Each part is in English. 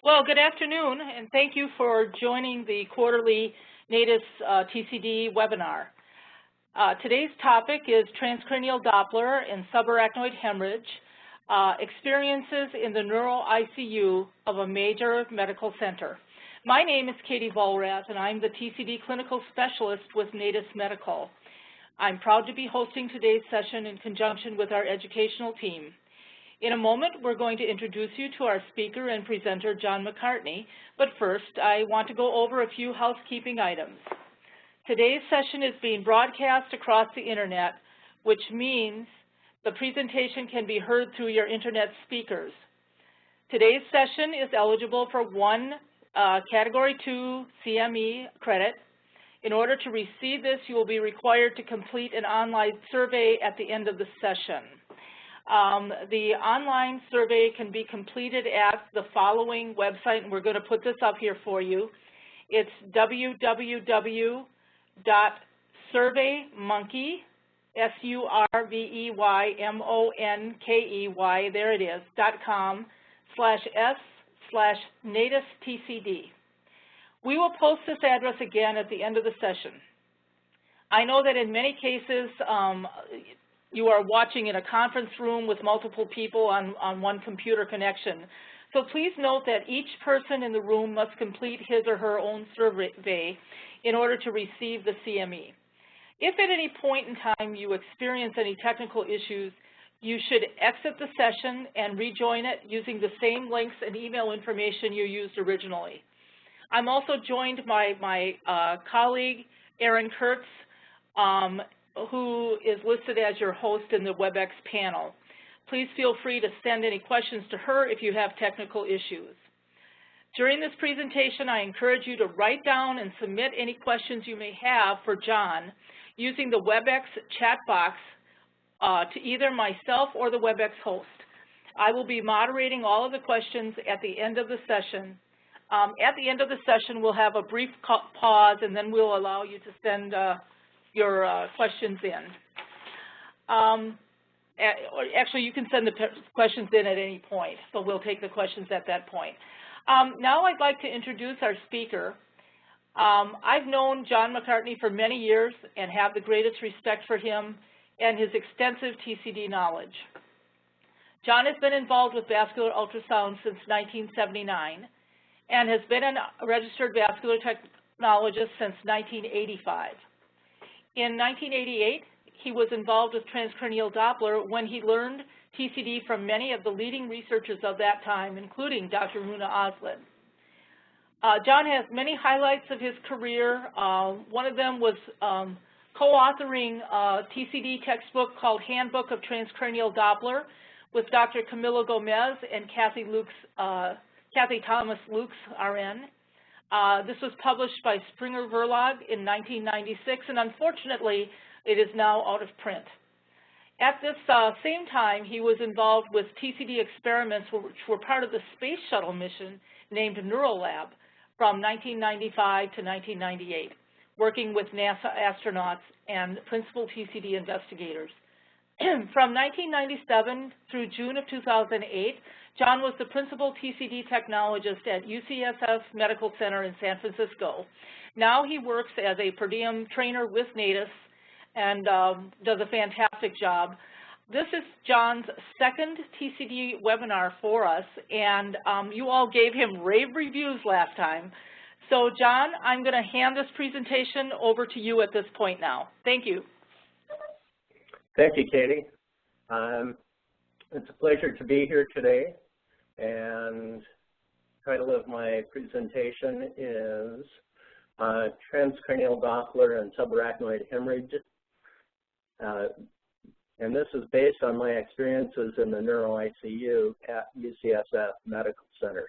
Well, good afternoon, and thank you for joining the quarterly Natus TCD webinar. Today's topic is transcranial Doppler and subarachnoid hemorrhage, experiences in the Neuro ICU of a major medical center. My name is Katie Vollrath, and I'm the TCD clinical specialist with Natus Medical. I'm proud to be hosting today's session in conjunction with our educational team. In a moment, we're going to introduce you to our speaker and presenter, John McCartney, but first, I want to go over a few housekeeping items. Today's session is being broadcast across the internet, which means the presentation can be heard through your internet speakers. Today's session is eligible for one Category 2 CME credit. In order to receive this, you will be required to complete an online survey at the end of the session. The online survey can be completed at the following website, and we're going to put this up here for you. It's www.surveymonkey, SURVEYMONKEY, there it is, .com/S/NatusTCD. We will post this address again at the end of the session. I know that in many cases, you are watching in a conference room with multiple people on one computer connection. So please note that each person in the room must complete his or her own survey in order to receive the CME. If at any point in time you experience any technical issues, you should exit the session and rejoin it using the same links and email information you used originally. I'm also joined by my colleague, Erin Kurtz, who is listed as your host in the WebEx panel. Please feel free to send any questions to her if you have technical issues. During this presentation, I encourage you to write down and submit any questions you may have for John using the WebEx chat box to either myself or the WebEx host. I will be moderating all of the questions at the end of the session. At the end of the session, we'll have a brief pause, and then we'll allow you to send your questions in. Actually, you can send the questions in at any point, but we'll take the questions at that point. Now I'd like to introduce our speaker. I've known John McCartney for many years and have the greatest respect for him and his extensive TCD knowledge. John has been involved with vascular ultrasound since 1979 and has been a registered vascular technologist since 1985. In 1988, he was involved with transcranial Doppler when he learned TCD from many of the leading researchers of that time, including Dr. Runa Oslin. John has many highlights of his career. One of them was co-authoring a TCD textbook called Handbook of Transcranial Doppler with Dr. Camilo Gomez and Kathy Thomas Lukes, RN. This was published by Springer Verlag in 1996, and unfortunately, it is now out of print. At this same time, he was involved with TCD experiments which were part of the space shuttle mission named Neuro from 1995 to 1998, working with NASA astronauts and principal TCD investigators. From 1997 through June of 2008, John was the principal TCD technologist at UCSF Medical Center in San Francisco. Now he works as a per diem trainer with Natus and does a fantastic job. This is John's second TCD webinar for us, and you all gave him rave reviews last time. So John, I'm going to hand this presentation over to you at this point now. Thank you. Thank you, Katie. It's a pleasure to be here today, and the title of my presentation is Transcranial Doppler and Subarachnoid Hemorrhage, and this is based on my experiences in the Neuro ICU at UCSF Medical Center.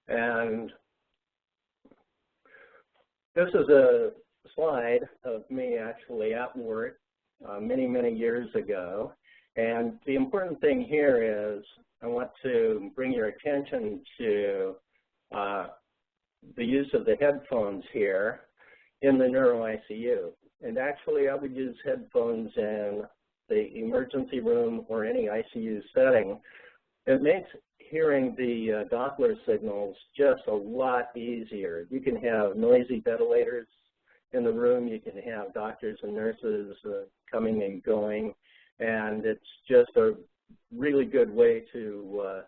And this is a slide of me actually at work many, many years ago. And the important thing here is I want to bring your attention to the use of the headphones here in the Neuro ICU. And actually, I would use headphones in the emergency room or any ICU setting, it makes hearing the Doppler signals just a lot easier. You can have noisy ventilators in the room. You can have doctors and nurses coming and going, and it's just a really good way to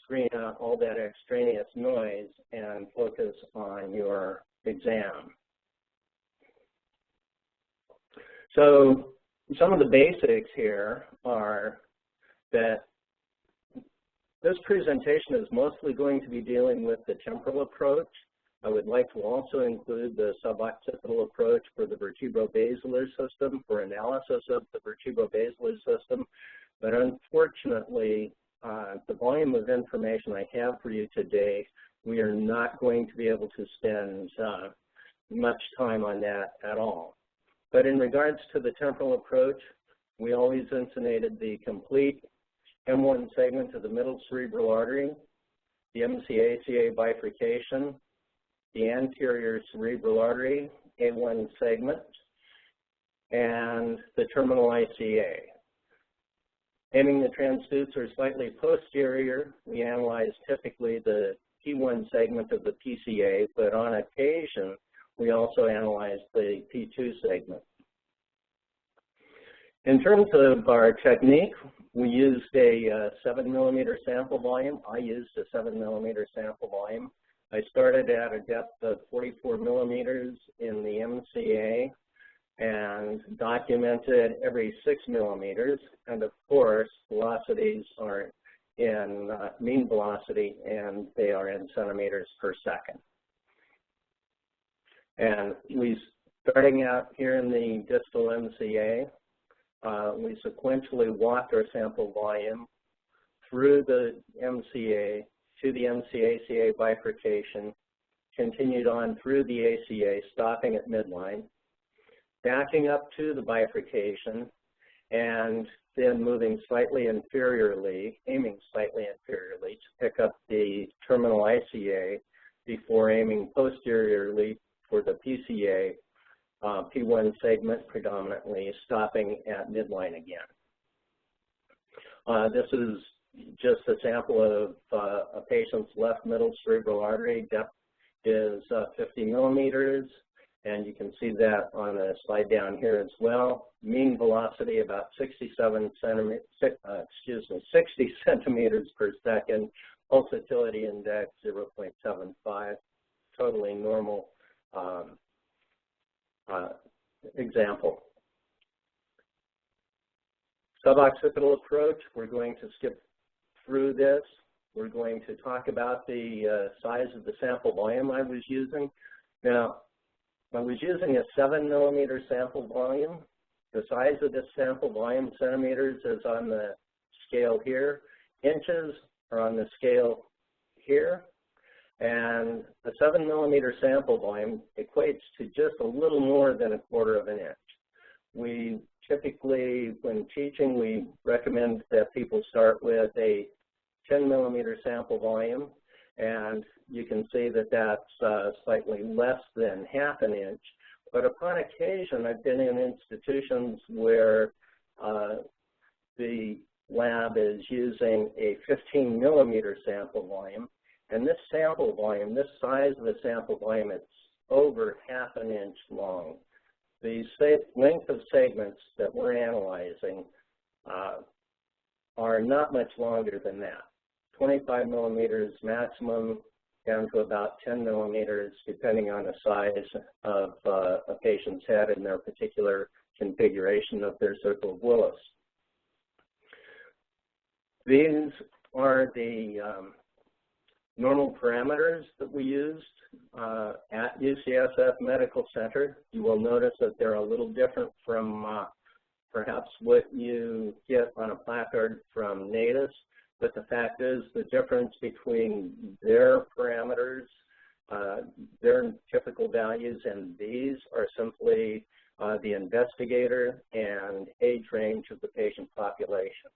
screen out all that extraneous noise and focus on your exam. So some of the basics here are that this presentation is mostly going to be dealing with the temporal approach. I would like to also include the suboccipital approach for the vertebrobasilar system, for analysis of the vertebrobasilar system. But unfortunately, the volume of information I have for you today, we are not going to be able to spend much time on that at all. But in regards to the temporal approach, we always intonated the complete M1 segment of the middle cerebral artery, the MCA-ACA bifurcation, the anterior cerebral artery, A1 segment, and the terminal ICA. Aiming the transducer slightly posterior, we analyze typically the P1 segment of the PCA, but on occasion, we also analyze the P2 segment. In terms of our technique, we used a 7mm sample volume. I used a 7mm sample volume. I started at a depth of 44 millimeters in the MCA and documented every 6 millimeters. And of course, velocities are in mean velocity, and they are in centimeters per second. And starting out here in the distal MCA, we sequentially walked our sample volume through the MCA to the MCA-ACA bifurcation, continued on through the ACA, stopping at midline, backing up to the bifurcation, and then moving slightly inferiorly, aiming slightly inferiorly to pick up the terminal ICA before aiming posteriorly for the PCA, P1 segment predominantly, stopping at midline again. This is just a sample of a patient's left middle cerebral artery. Depth is 50 millimeters, and you can see that on the slide down here as well. Mean velocity about 60 centimeters per second. Pulsatility index 0.75. Totally normal example. Suboccipital approach, we're going to skip through this. We're going to talk about the size of the sample volume I was using. Now, I was using a 7mm sample volume. The size of this sample volume, centimeters, is on the scale here. Inches are on the scale here. And the 7mm sample volume equates to just a little more than 1/4 of an inch. We typically, when teaching, we recommend that people start with a 10mm sample volume, and you can see that that's slightly less than 1/2 an inch. But upon occasion, I've been in institutions where the lab is using a 15mm sample volume, and this sample volume, this size of the sample volume, it's over 1/2 an inch long. The length of segments that we're analyzing are not much longer than that. 25 millimeters maximum, down to about 10 millimeters, depending on the size of a patient's head and their particular configuration of their circle of Willis. These are the normal parameters that we used at UCSF Medical Center. You will notice that they're a little different from perhaps what you get on a placard from Natus, but the fact is the difference between their parameters, their typical values, and these are simply the investigator and age range of the patient population.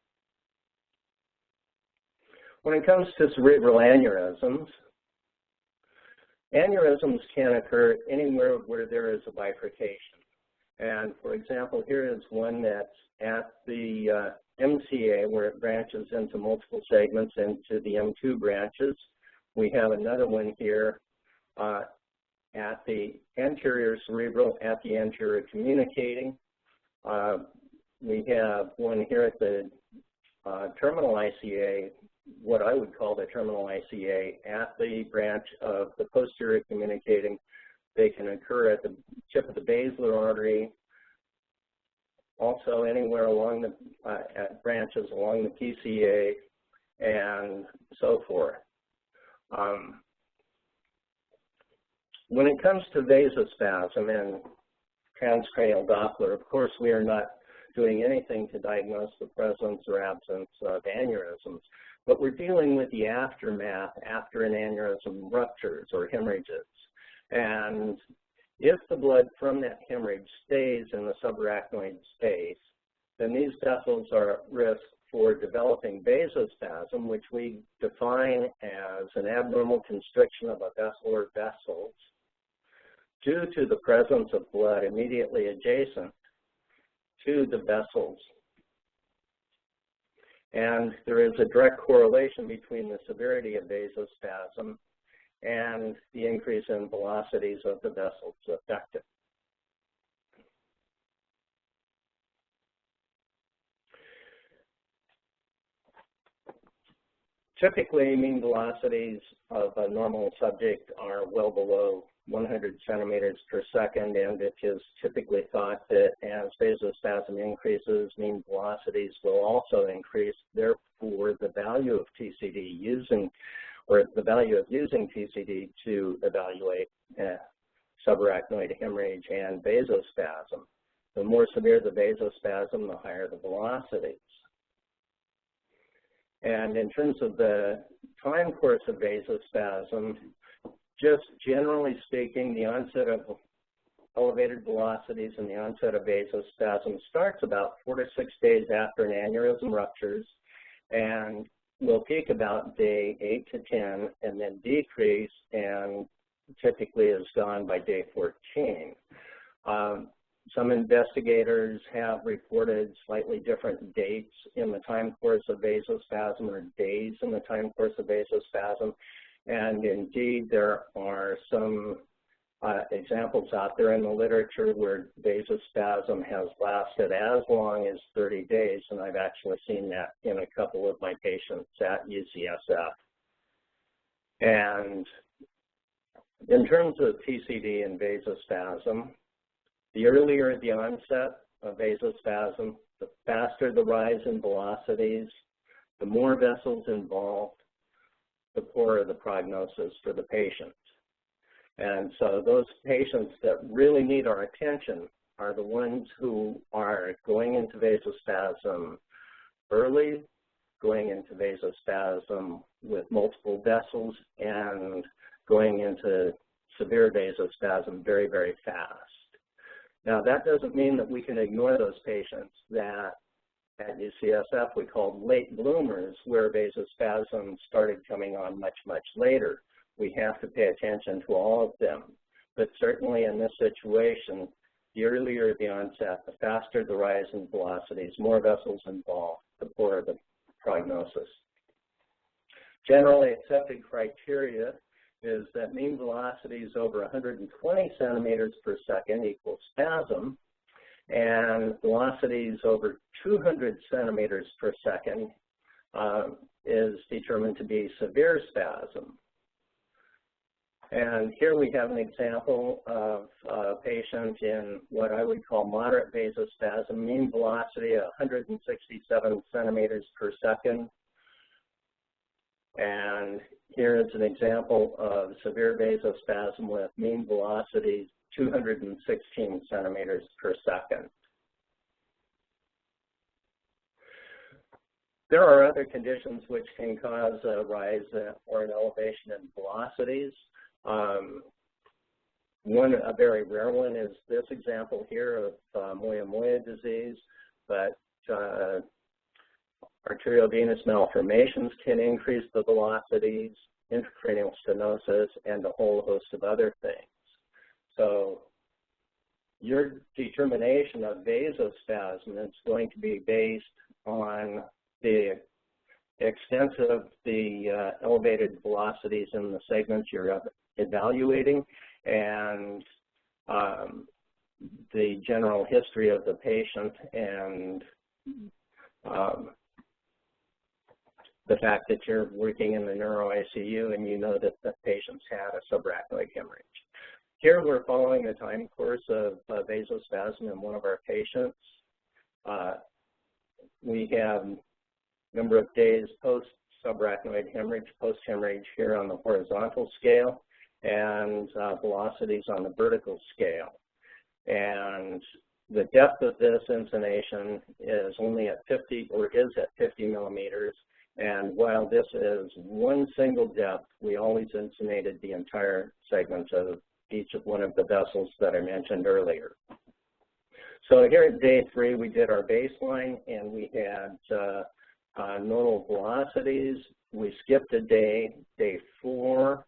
When it comes to cerebral aneurysms, aneurysms can occur anywhere where there is a bifurcation. And for example, here is one that's at the MCA, where it branches into multiple segments into the M2 branches. We have another one here at the anterior cerebral, at the anterior communicating. We have one here at the terminal ICA, what I would call the terminal ICA, at the branch of the posterior communicating. They can occur at the tip of the basilar artery, also anywhere along the at branches along the PCA, and so forth. When it comes to vasospasm and transcranial Doppler, of course, we are not doing anything to diagnose the presence or absence of aneurysms, but we're dealing with the aftermath after an aneurysm ruptures or hemorrhages. And if the blood from that hemorrhage stays in the subarachnoid space, then these vessels are at risk for developing vasospasm, which we define as an abnormal constriction of a vessel or vessels due to the presence of blood immediately adjacent to the vessels. And there is a direct correlation between the severity of vasospasm and the increase in velocities of the vessels affected. Typically, mean velocities of a normal subject are well below 100 centimeters per second, and it is typically thought that as vasospasm increases, mean velocities will also increase. Therefore, the value of TCD using, or the value of using TCD to evaluate subarachnoid hemorrhage and vasospasm. The more severe the vasospasm, the higher the velocities. And in terms of the time course of vasospasm, just generally speaking, the onset of elevated velocities and the onset of vasospasm starts about 4 to 6 days after an aneurysm ruptures, and will peak about day 8 to 10 and then decrease, and typically is gone by day 14. Some investigators have reported slightly different dates in the time course of vasospasm, or days in the time course of vasospasm. And indeed, there are some examples out there in the literature where vasospasm has lasted as long as 30 days, and I've actually seen that in a couple of my patients at UCSF. And in terms of TCD and vasospasm, the earlier the onset of vasospasm, the faster the rise in velocities, the more vessels involved, the poorer the prognosis for the patient. And so those patients that really need our attention are the ones who are going into vasospasm early, going into vasospasm with multiple vessels, and going into severe vasospasm very, very fast. Now, that doesn't mean that we can ignore those patients that at UCSF we called late bloomers, where vasospasm started coming on much, much later. We have to pay attention to all of them. But certainly in this situation, the earlier the onset, the faster the rise in velocities, more vessels involved, the poorer the prognosis. Generally accepted criteria is that mean velocities over 120 centimeters per second equals spasm, and velocities over 200 centimeters per second is determined to be severe spasm. And here we have an example of a patient in what I would call moderate vasospasm, mean velocity of 167 centimeters per second. And here is an example of severe vasospasm with mean velocities 216 centimeters per second. There are other conditions which can cause a rise or an elevation in velocities. A very rare one is this example here of moyamoya disease, but arteriovenous malformations can increase the velocities, intracranial stenosis, and a whole host of other things. So your determination of vasospasm is going to be based on the extent of the elevated velocities in the segments you're evaluating and the general history of the patient and the fact that you're working in the neuro ICU and you know that the patient's had a subarachnoid hemorrhage. Here we're following a time course of vasospasm in one of our patients. We have a number of days post-subarachnoid hemorrhage, post-hemorrhage here on the horizontal scale, and velocities on the vertical scale. And the depth of this incination is only at 50, or is at 50 millimeters. And while this is one single depth, we always incinated the entire segment of each of one of the vessels that I mentioned earlier. So here at day 3, we did our baseline, and we had normal velocities. We skipped a day, day 4.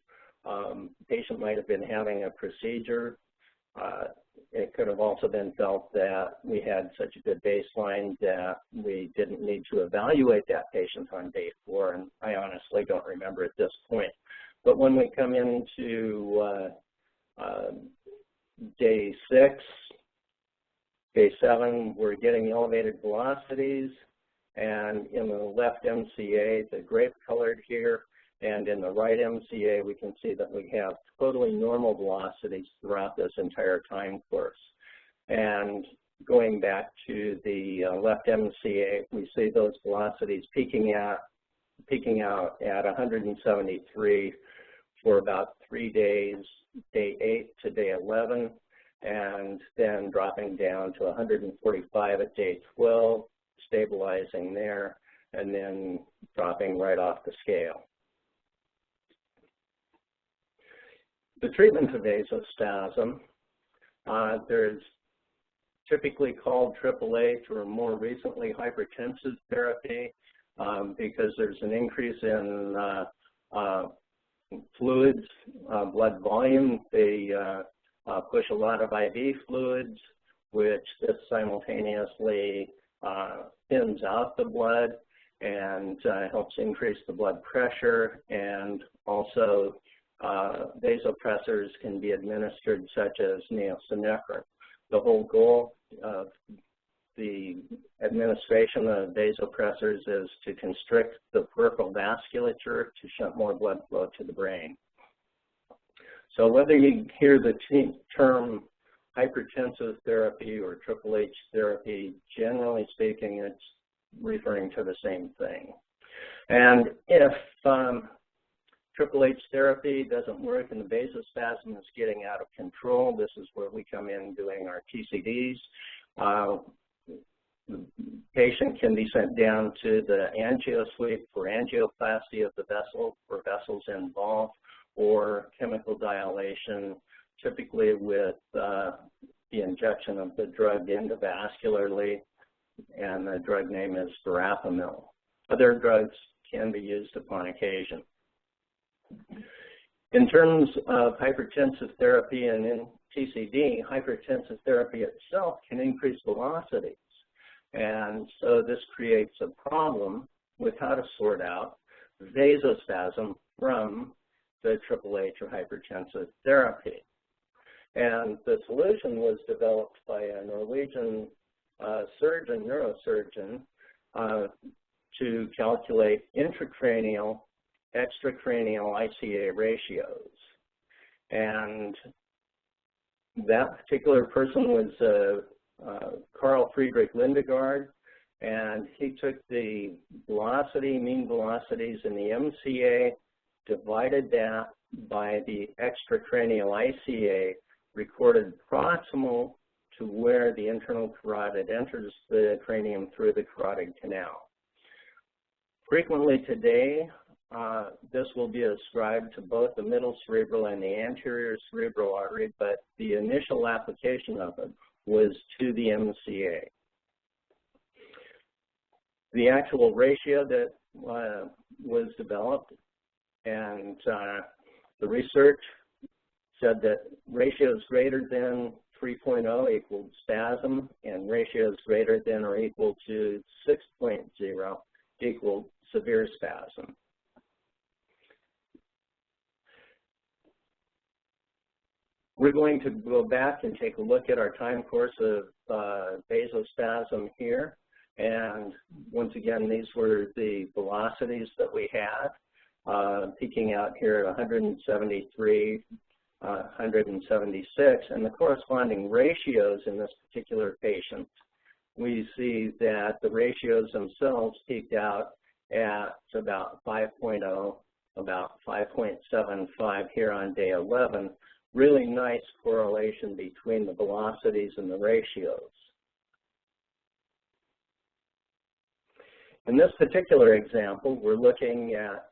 Patient might have been having a procedure. It could have also been felt that we had such a good baseline that we didn't need to evaluate that patient on day 4, and I honestly don't remember at this point. But when we come into day 6, day 7, we're getting elevated velocities, and in the left MCA, the grape colored here, and in the right MCA, we can see that we have totally normal velocities throughout this entire time course. And going back to the left MCA, we see those velocities peaking out at 173 for about 3 days, day 8 to day 11, and then dropping down to 145 at day 12, stabilizing there, and then dropping right off the scale. The treatment of vasospasm, there's typically called AAA or more recently hypertensive therapy because there's an increase in fluids, blood volume. They push a lot of IV fluids, which this simultaneously thins out the blood and helps increase the blood pressure, and also vasopressors can be administered, such as neosynephrine. The whole goal of the administration of vasopressors is to constrict the peripheral vasculature to shunt more blood flow to the brain. So whether you hear the term hypertensive therapy or HHH therapy, generally speaking, it's referring to the same thing. And if HHH therapy doesn't work and the vasospasm is getting out of control, this is where we come in doing our TCDs. The patient can be sent down to the angio suite for angioplasty of the vessel for vessels involved, or chemical dilation, typically with the injection of the drug endovascularly, and the drug name is verapamil. Other drugs can be used upon occasion. In terms of hypertensive therapy and in TCD, hypertensive therapy itself can increase velocities. And so this creates a problem with how to sort out vasospasm from the HHH or hypertensive therapy. And the solution was developed by a Norwegian neurosurgeon, to calculate intracranial, extracranial ICA ratios. And that particular person was Carl Friedrich Lindegaard, and he took the velocity, mean velocities in the MCA, divided that by the extracranial ICA recorded proximal to where the internal carotid enters the cranium through the carotid canal. Frequently today, this will be ascribed to both the middle cerebral and the anterior cerebral artery, but the initial application of it was to the MCA. The actual ratio that was developed, and the research said that ratios greater than 3.0 equaled spasm, and ratios greater than or equal to 6.0 equaled severe spasm. We're going to go back and take a look at our time course of vasospasm here. And once again, these were the velocities that we had, peaking out here at 173, 176, and the corresponding ratios in this particular patient. We see that the ratios themselves peaked out at about 5.0, about 5.75 here on day 11. Really nice correlation between the velocities and the ratios. In this particular example, we're looking at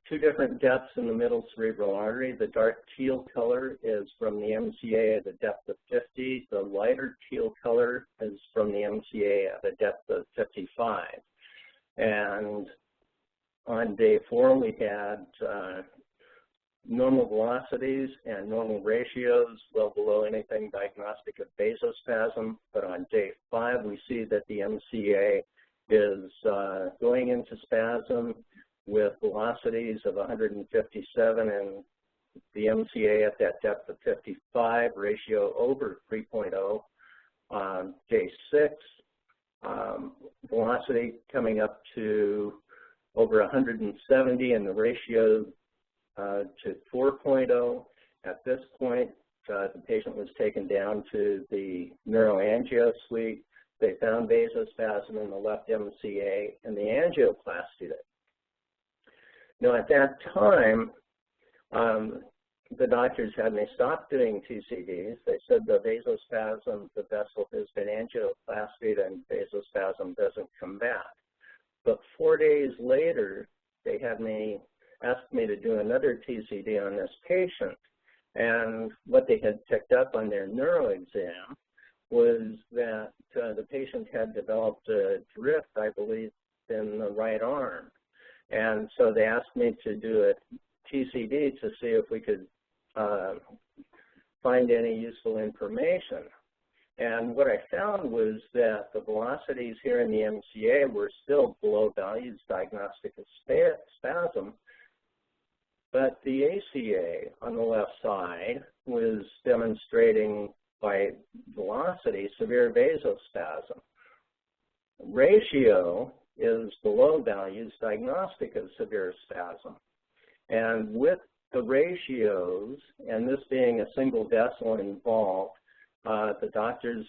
two different depths in the middle cerebral artery. The dark teal color is from the MCA at a depth of 50. The lighter teal color is from the MCA at a depth of 55. And on day 4, we had normal velocities and normal ratios well below anything diagnostic of vasospasm. But on day 5, we see that the MCA is going into spasm with velocities of 157 and the MCA at that depth of 55, ratio over 3.0. On day 6, velocity coming up to over 170 and the ratio to 4.0. At this point, the patient was taken down to the neuroangio suite. They found vasospasm in the left MCA and the angioplasty it. Now, at that time, the doctors had me stop doing TCDs. They said the vasospasm, the vessel has been angioplastied and vasospasm doesn't come back. But 4 days later, they had me asked me to do another TCD on this patient. And what they had picked up on their neuro exam was that the patient had developed a drift, I believe, in the right arm. And so they asked me to do a TCD to see if we could find any useful information. And what I found was that the velocities here in the MCA were still below values diagnostic of spasm, but the ACA on the left side was demonstrating by velocity severe vasospasm. Ratio is below values diagnostic of severe spasm. And with the ratios, and this being a single vessel involved, the doctors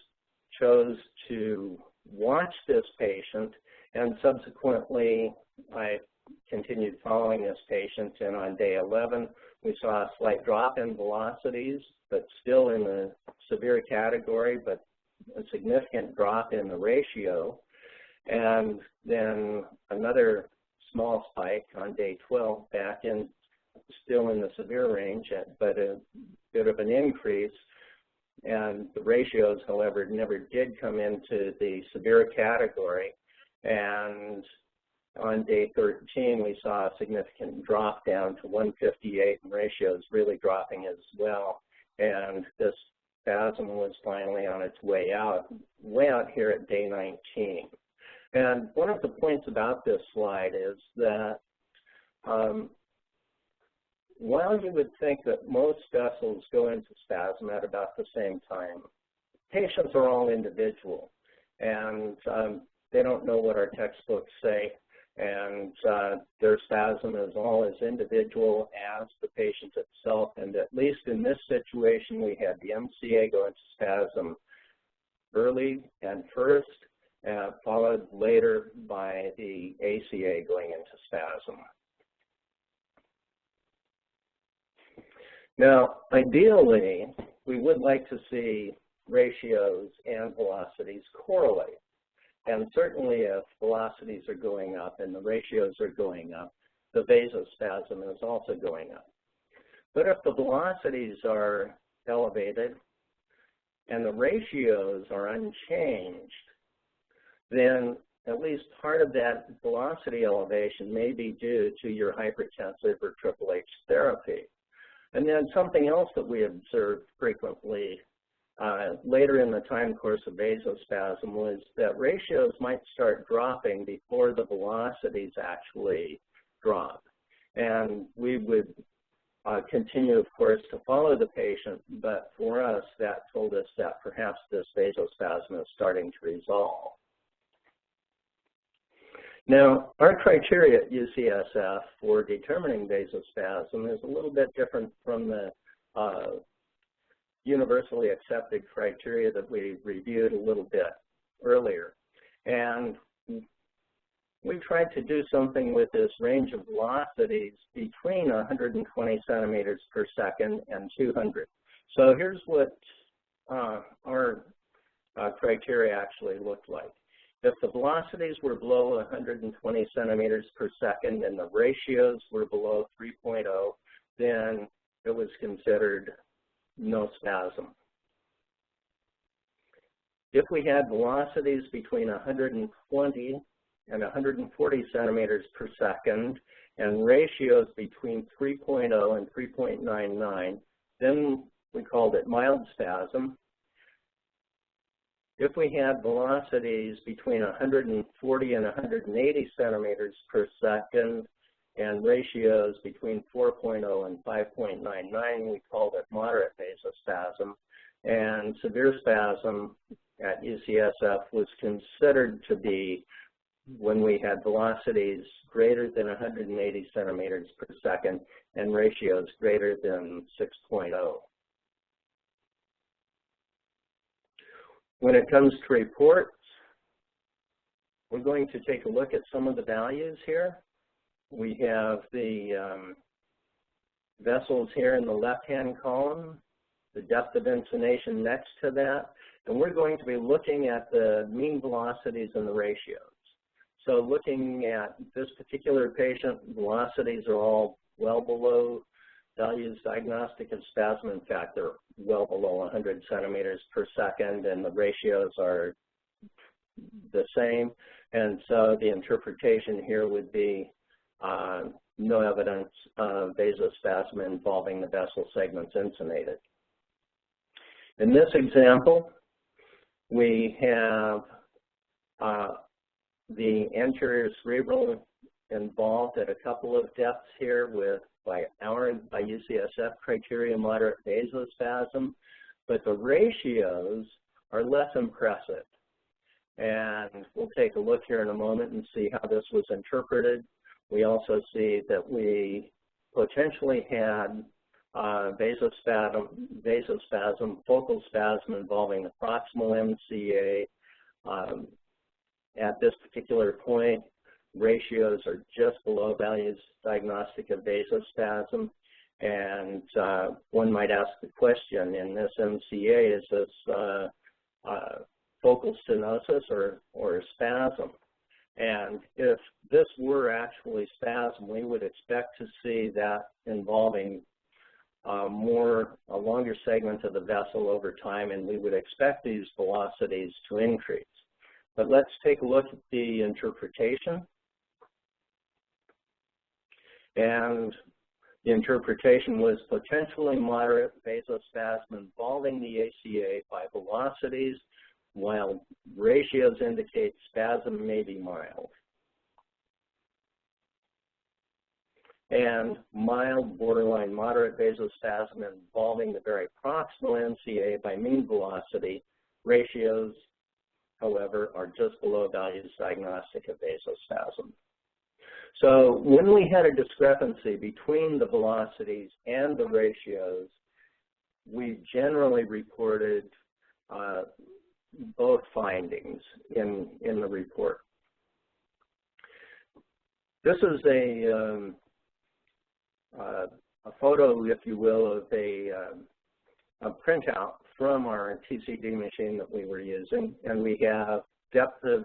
chose to watch this patient, and subsequently I continued following this patient, and on day 11 we saw a slight drop in velocities, but still in the severe category, but a significant drop in the ratio. And then another small spike on day 12, back in, still in the severe range, but a bit of an increase. And the ratios, however, never did come into the severe category. And on day 13, we saw a significant drop down to 158, and ratios really dropping as well. And this spasm was finally on its way out here at day 19. And one of the points about this slide is that while you would think that most vessels go into spasm at about the same time, patients are all individual, and they don't know what our textbooks say, and their spasm is all as individual as the patient itself. And at least in this situation, we had the MCA go into spasm early and first, followed later by the ACA going into spasm. Now, ideally, we would like to see ratios and velocities correlate. And certainly if velocities are going up and the ratios are going up, the vasospasm is also going up. But if the velocities are elevated and the ratios are unchanged, then at least part of that velocity elevation may be due to your hypertensive or Triple H therapy. And then something else that we observed frequently later in the time course of vasospasm was that ratios might start dropping before the velocities actually drop. And we would continue, of course, to follow the patient, but for us, that told us that perhaps this vasospasm is starting to resolve. Now, our criteria at UCSF for determining vasospasm is a little bit different from the universally accepted criteria that we reviewed a little bit earlier. And we tried to do something with this range of velocities between 120 centimeters per second and 200. So here's what our criteria actually looked like. If the velocities were below 120 centimeters per second and the ratios were below 3.0, then it was considered no spasm. If we had velocities between 120 and 140 centimeters per second and ratios between 3.0 and 3.99, then we called it mild spasm. If we had velocities between 140 and 180 centimeters per second and ratios between 4.0 and 5.99, we called it moderate vasospasm. And severe spasm at UCSF was considered to be when we had velocities greater than 180 centimeters per second and ratios greater than 6.0. When it comes to reports, we're going to take a look at some of the values here. We have the vessels here in the left-hand column, the depth of intonation next to that, and we're going to be looking at the mean velocities and the ratios. So looking at this particular patient, velocities are all well below values diagnostic of spasm. In fact, they're well below 100 centimeters per second, and the ratios are the same. And so the interpretation here would be no evidence of vasospasm involving the vessel segments insonated. In this example, we have the anterior cerebral involved at a couple of depths here with, by UCSF criteria, moderate vasospasm, but the ratios are less impressive. And we'll take a look here in a moment and see how this was interpreted. We also see that we potentially had vasospasm, focal spasm involving the proximal MCA. At this particular point, ratios are just below values diagnostic of vasospasm. And one might ask the question, in this MCA, is this focal stenosis or spasm? And if this were actually spasm, we would expect to see that involving a longer segment of the vessel over time, and we would expect these velocities to increase. But let's take a look at the interpretation. And the interpretation was potentially moderate vasospasm involving the ACA by velocities, while ratios indicate spasm may be mild. And mild, borderline moderate vasospasm involving the very proximal MCA by mean velocity. Ratios, however, are just below values diagnostic of vasospasm. So when we had a discrepancy between the velocities and the ratios, we generally reported both findings in the report. This is a photo, if you will, of a printout from our TCD machine that we were using, and we have depth of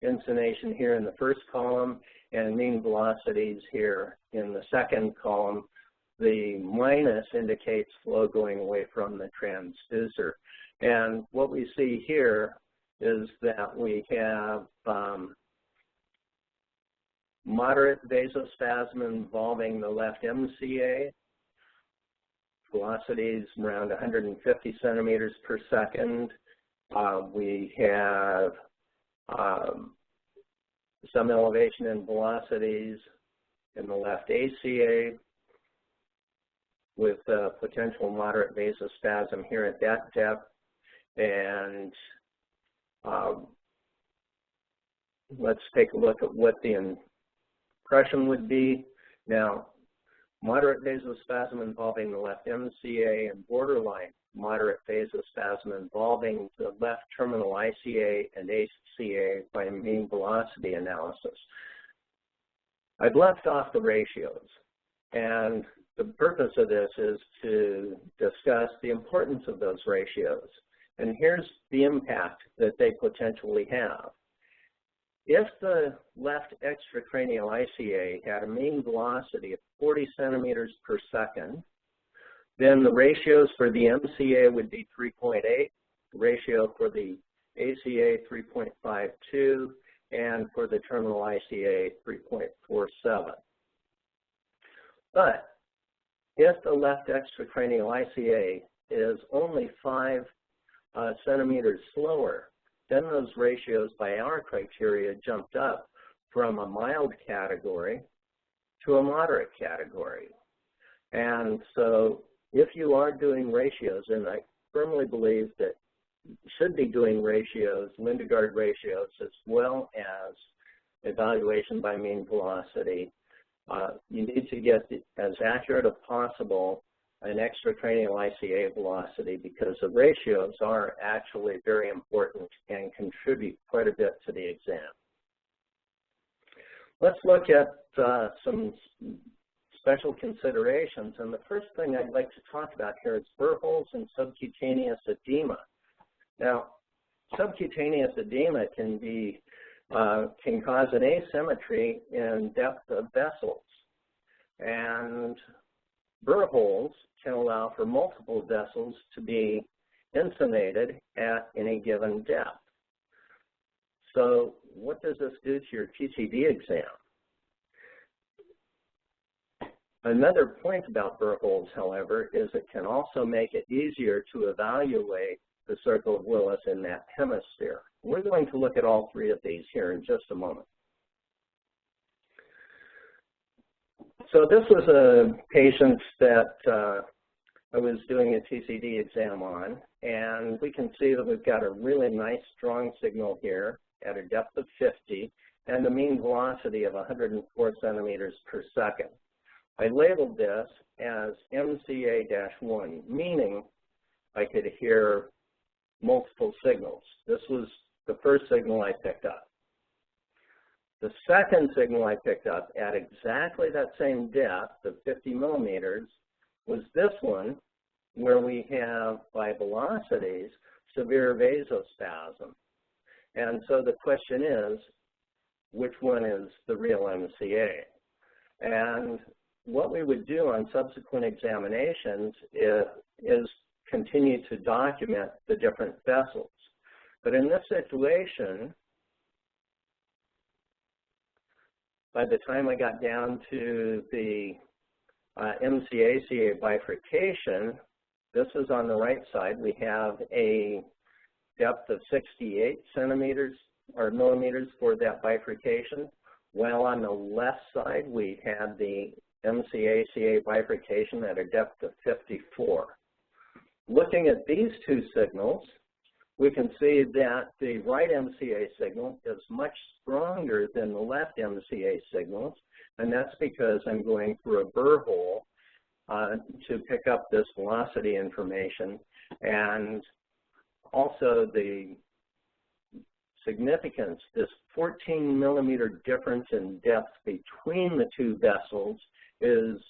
insonation here in the first column and mean velocities here in the second column. The minus indicates flow going away from the transducer. And what we see here is that we have moderate vasospasm involving the left MCA, velocities around 150 centimeters per second. We have some elevation in velocities in the left ACA with potential moderate vasospasm here at that depth. And let's take a look at what the impression would be. Now, moderate vasospasm involving the left MCA and borderline moderate vasospasm involving the left terminal ICA and ACA by mean velocity analysis. I've left off the ratios, and the purpose of this is to discuss the importance of those ratios. And here's the impact that they potentially have. If the left extracranial ICA had a mean velocity of 40 centimeters per second, then the ratios for the MCA would be 3.8, the ratio for the ACA 3.52, and for the terminal ICA 3.47. But if the left extracranial ICA is only 5 centimeters slower, then those ratios by our criteria jumped up from a mild category to a moderate category. And so if you are doing ratios, and I firmly believe that you should be doing ratios, Lindegaard ratios, as well as evaluation by mean velocity, you need to get as accurate as possible an extracranial ICA velocity, because the ratios are actually very important and contribute quite a bit to the exam. Let's look at some special considerations, and the first thing I'd like to talk about here is burr holes and subcutaneous edema. Now, subcutaneous edema can cause an asymmetry in depth of vessels, and burr holes can allow for multiple vessels to be insulated at any given depth. So what does this do to your TCD exam? Another point about burr holes, however, is it can also make it easier to evaluate the circle of Willis in that hemisphere. We're going to look at all three of these here in just a moment. So this was a patient that I was doing a TCD exam on, and we can see that we've got a really nice strong signal here at a depth of 50 and a mean velocity of 104 centimeters per second. I labeled this as MCA-1, meaning I could hear multiple signals. This was the first signal I picked up. The second signal I picked up at exactly that same depth of 50 millimeters was this one, where we have, by velocities, severe vasospasm. And so the question is, which one is the real MCA? And what we would do on subsequent examinations is continue to document the different vessels. But in this situation, by the time I got down to the MCA-CA bifurcation, this is on the right side. We have a depth of 68 centimeters or millimeters for that bifurcation, while on the left side we had the MCA-CA bifurcation at a depth of 54. Looking at these two signals, we can see that the right MCA signal is much stronger than the left MCA signals, and that's because I'm going through a burr hole to pick up this velocity information, and also the significance, this 14 millimeter difference in depth between the two vessels is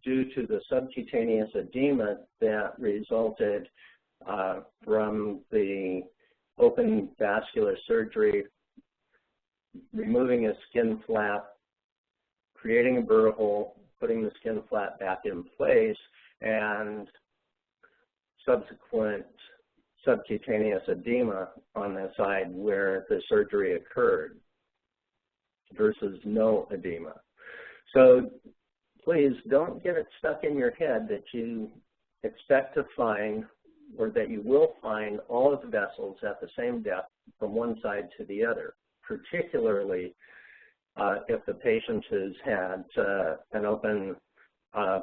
due to the subcutaneous edema that resulted from the open vascular surgery, removing a skin flap, creating a burr hole, putting the skin flap back in place, and subsequent subcutaneous edema on the side where the surgery occurred versus no edema. So please don't get it stuck in your head that you expect to find, or that you will find, all of the vessels at the same depth from one side to the other, particularly if the patient has had an open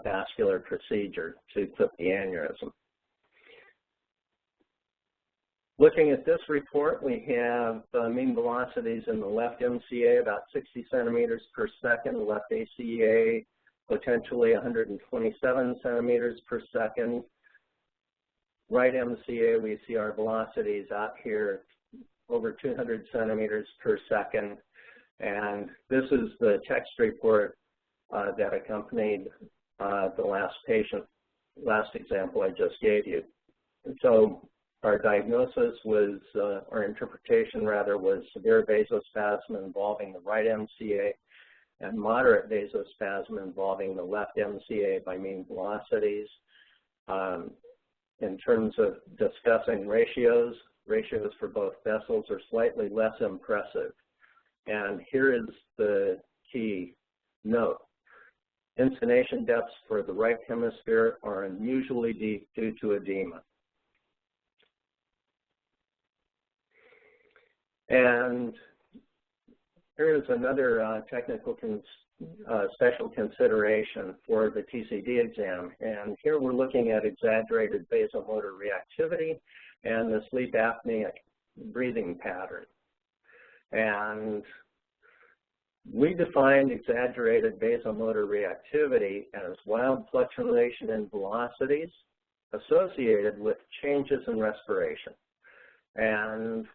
vascular procedure to clip the aneurysm. Looking at this report, we have mean velocities in the left MCA about 60 centimeters per second, the left ACA potentially 127 centimeters per second. Right MCA, we see our velocities out here over 200 centimeters per second. And this is the text report that accompanied the last example I just gave you. And so our diagnosis was, our interpretation rather, was severe vasospasm involving the right MCA and moderate vasospasm involving the left MCA by mean velocities. In terms of discussing ratios for both vessels are slightly less impressive. And here is the key note. Insonation depths for the right hemisphere are unusually deep due to edema. And here is another technical special consideration for the TCD exam. And here we're looking at exaggerated vasomotor reactivity and the sleep apneic breathing pattern. And we defined exaggerated vasomotor reactivity as wild fluctuation in velocities associated with changes in respiration. And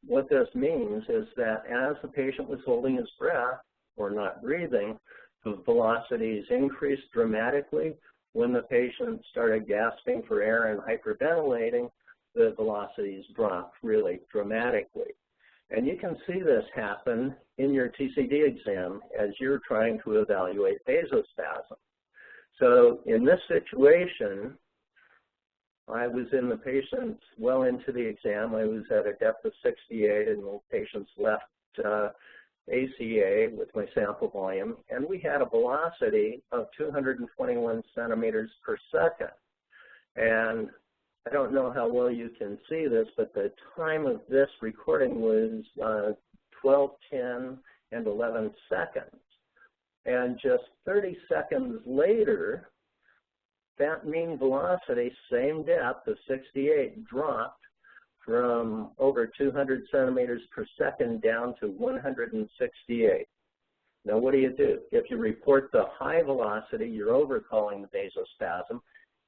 what this means is that as the patient was holding his breath or not breathing, the velocities increased dramatically. When the patient started gasping for air and hyperventilating, the velocities dropped really dramatically. And you can see this happen in your TCD exam as you're trying to evaluate vasospasm. So in this situation, I was in the patient's well into the exam. I was at a depth of 68 in the patient's left ACA with my sample volume, and we had a velocity of 221 centimeters per second. And I don't know how well you can see this, but the time of this recording was 12:10 and 11 seconds. And just 30 seconds later, that mean velocity, same depth of 68, dropped from over 200 centimeters per second down to 168. Now, what do? If you report the high velocity, you're overcalling the vasospasm.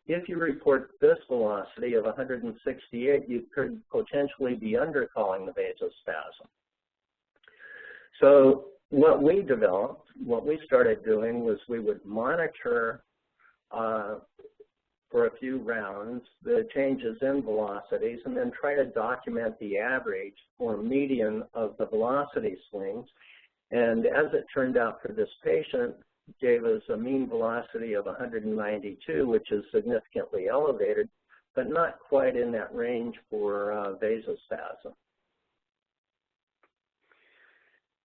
If you report this velocity of 168, you could potentially be undercalling the vasospasm. So what we developed, what we started doing was we would monitor for a few rounds the changes in velocities and then try to document the average or median of the velocity swings. And as it turned out for this patient, gave us a mean velocity of 192, which is significantly elevated, but not quite in that range for vasospasm.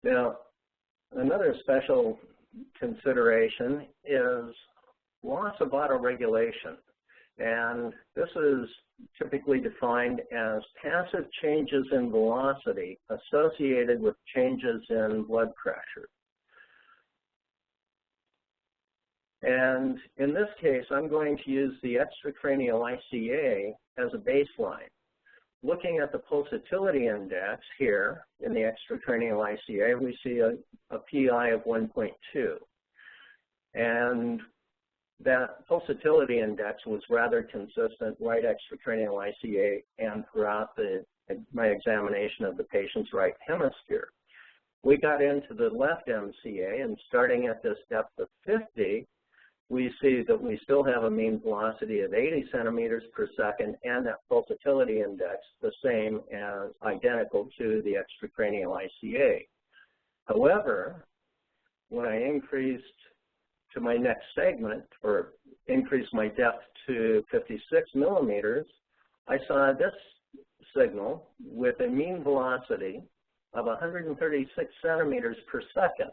Now, another special consideration is loss of autoregulation. And this is typically defined as passive changes in velocity associated with changes in blood pressure. And in this case, I'm going to use the extracranial ICA as a baseline. Looking at the pulsatility index here in the extracranial ICA, we see a PI of 1.2. And that pulsatility index was rather consistent right extracranial ICA and throughout my examination of the patient's right hemisphere. We got into the left MCA, and starting at this depth of 50, we see that we still have a mean velocity of 80 centimeters per second and that pulsatility index the same as identical to the extracranial ICA. However, when I increased to my next segment, or increased my depth to 56 millimeters, I saw this signal with a mean velocity of 136 centimeters per second.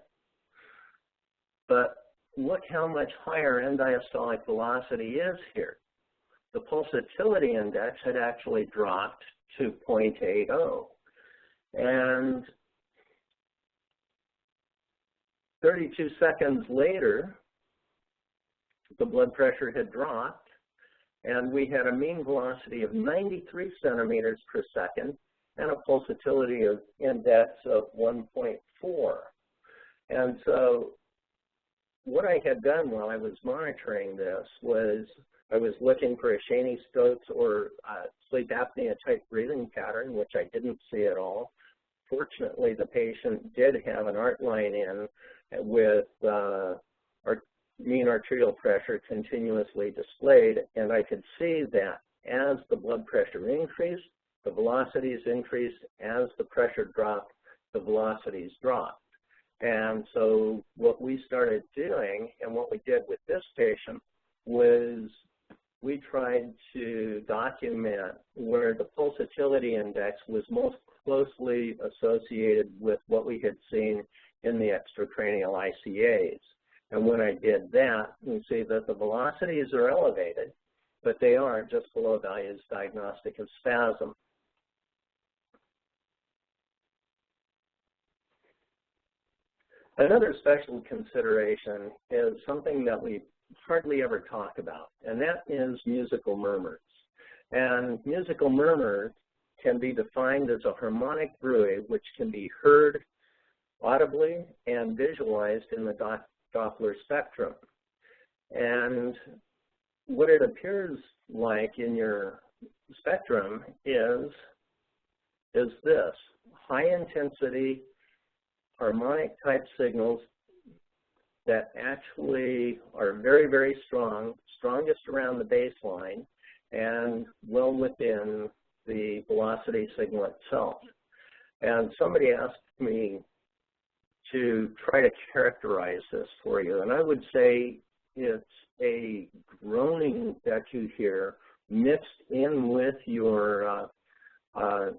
But look how much higher end diastolic velocity is here. the pulsatility index had actually dropped to 0.80. And 32 seconds later, the blood pressure had dropped, and we had a mean velocity of 93 centimeters per second and a pulsatility of index of 1.4. And so what I had done while I was monitoring this was I was looking for a Shaney-Stokes or sleep apnea type breathing pattern, which I didn't see at all. Fortunately, the patient did have an art line in with mean arterial pressure continuously displayed, and I could see that as the blood pressure increased, the velocities increased. As the pressure dropped, the velocities dropped. And so what we started doing, and what we did with this patient, was we tried to document where the pulsatility index was most closely associated with what we had seen in the extracranial ICAs. And when I did that, we see that the velocities are elevated, but they are just below values diagnostic of spasm. Another special consideration is something that we hardly ever talk about, and that is musical murmurs. And musical murmurs can be defined as a harmonic bruit which can be heard audibly and visualized in the Doppler spectrum. And what it appears like in your spectrum is this: high intensity harmonic type signals that actually are very, very strong, strongest around the baseline and well within the velocity signal itself. And somebody asked me to try to characterize this for you, and I would say it's a groaning that you hear mixed in with your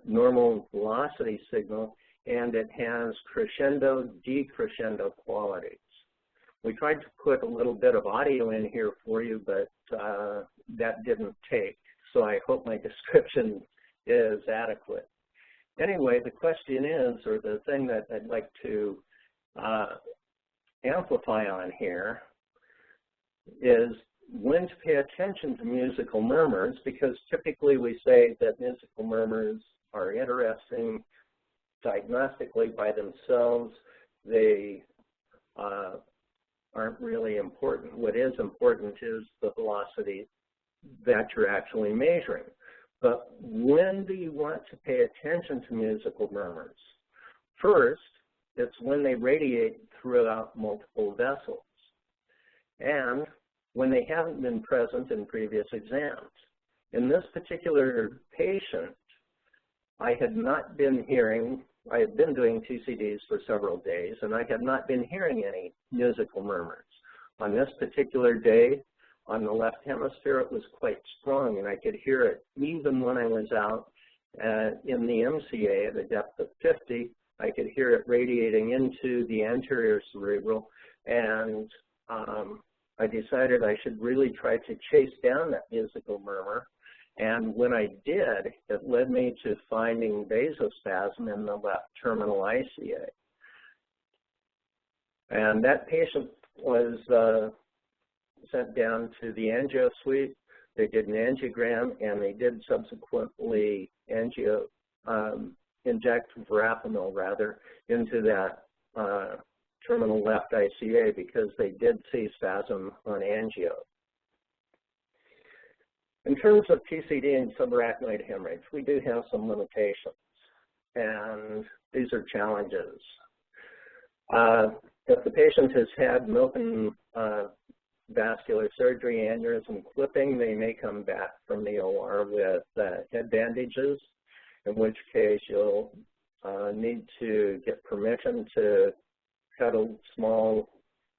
normal velocity signal, and it has crescendo, decrescendo qualities. We tried to put a little bit of audio in here for you, but that didn't take, so I hope my description is adequate. Anyway, the question is, or the thing that I'd like to amplify on here, is when to pay attention to musical murmurs, because typically we say that musical murmurs are interesting diagnostically by themselves. They aren't really important. What is important is the velocity that you're actually measuring. But when do you want to pay attention to musical murmurs? First, it's when they radiate throughout multiple vessels, and when they haven't been present in previous exams. In this particular patient, I had not been hearing, I had been doing TCDs for several days, and I had not been hearing any musical murmurs. On this particular day, on the left hemisphere, it was quite strong, and I could hear it even when I was out in the MCA at a depth of 50. I could hear it radiating into the anterior cerebral, and I decided I should really try to chase down that musical murmur. And when I did, it led me to finding vasospasm in the left terminal ICA. And that patient was sent down to the angio suite. They did an angiogram, and they did subsequently inject verapamil, rather, into that terminal left ICA because they did see spasm on angio. In terms of TCD and subarachnoid hemorrhage, we do have some limitations, and these are challenges. If the patient has had an open vascular surgery, aneurysm clipping, they may come back from the OR with head bandages, in which case you'll need to get permission to cut a small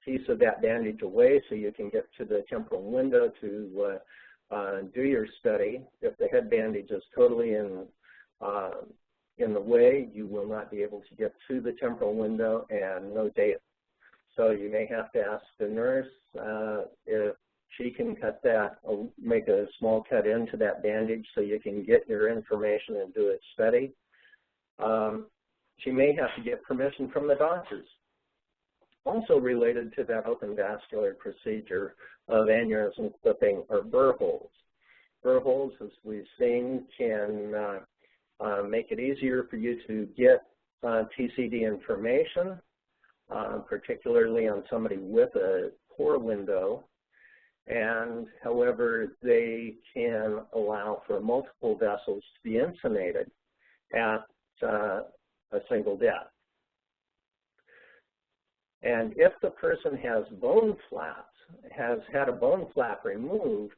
piece of that bandage away so you can get to the temporal window to do your study. If the head bandage is totally in the way, you will not be able to get to the temporal window and no data. So you may have to ask the nurse if she can cut that, make a small cut into that bandage so you can get your information and do a study. She may have to get permission from the doctors. Also related to that open vascular procedure of aneurysm clipping are burr holes. Burr holes, as we've seen, can make it easier for you to get TCD information, particularly on somebody with a poor window. And however, they can allow for multiple vessels to be insunated at a single death. And if the person has bone flaps, has had a bone flap removed,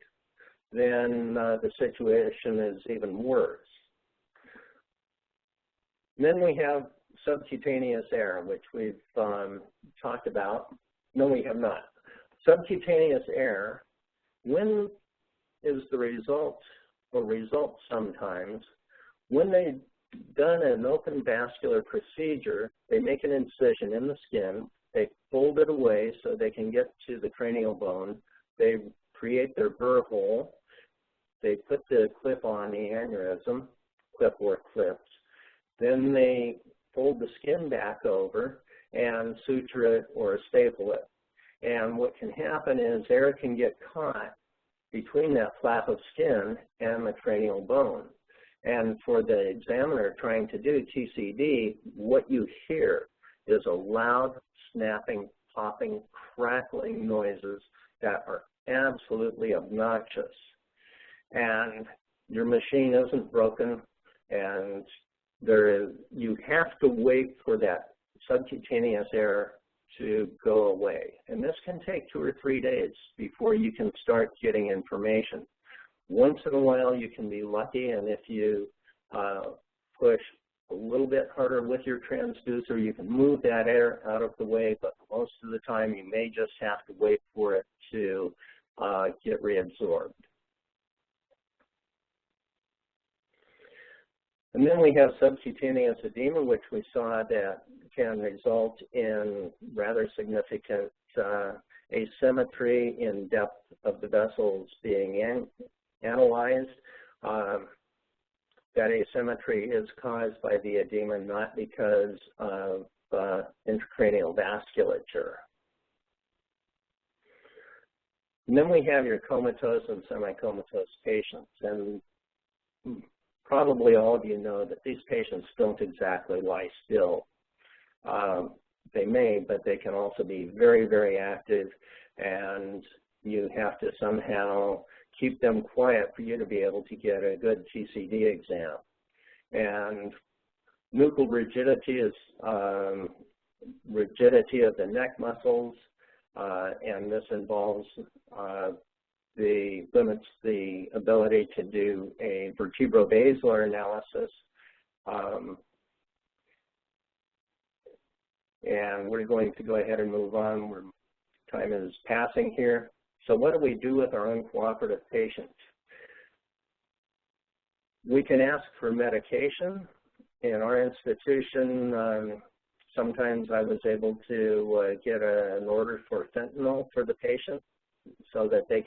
then the situation is even worse. And then we have subcutaneous air, which we've talked about. No, we have not. Subcutaneous air, when is the result, or results sometimes, when they've done an open vascular procedure, they make an incision in the skin, they fold it away so they can get to the cranial bone, they create their burr hole, they put the clip on the aneurysm, clip or clips, then they fold the skin back over and suture it or staple it. And what can happen is air can get caught between that flap of skin and the cranial bone. And for the examiner trying to do TCD, what you hear is a loud snapping, popping, crackling noises that are absolutely obnoxious. And your machine isn't broken, and you have to wait for that subcutaneous air to go away. And this can take 2 or 3 days before you can start getting information. Once in a while you can be lucky, and if you push a little bit harder with your transducer, you can move that air out of the way, but most of the time you may just have to wait for it to get reabsorbed. And then we have subcutaneous edema, which we saw that can result in rather significant asymmetry in depth of the vessels being analyzed. That asymmetry is caused by the edema, not because of intracranial vasculature. And then we have your comatose and semi-comatose patients. And probably all of you know that these patients don't exactly lie still. They may, but they can also be very, very active, and you have to somehow keep them quiet for you to be able to get a good TCD exam. And nuchal rigidity is rigidity of the neck muscles, and this involves limits the ability to do a vertebrobasilar analysis. And we're going to go ahead and move on. Time is passing here. So what do we do with our uncooperative patients? We can ask for medication. In our institution, sometimes I was able to get an order for fentanyl for the patient so that they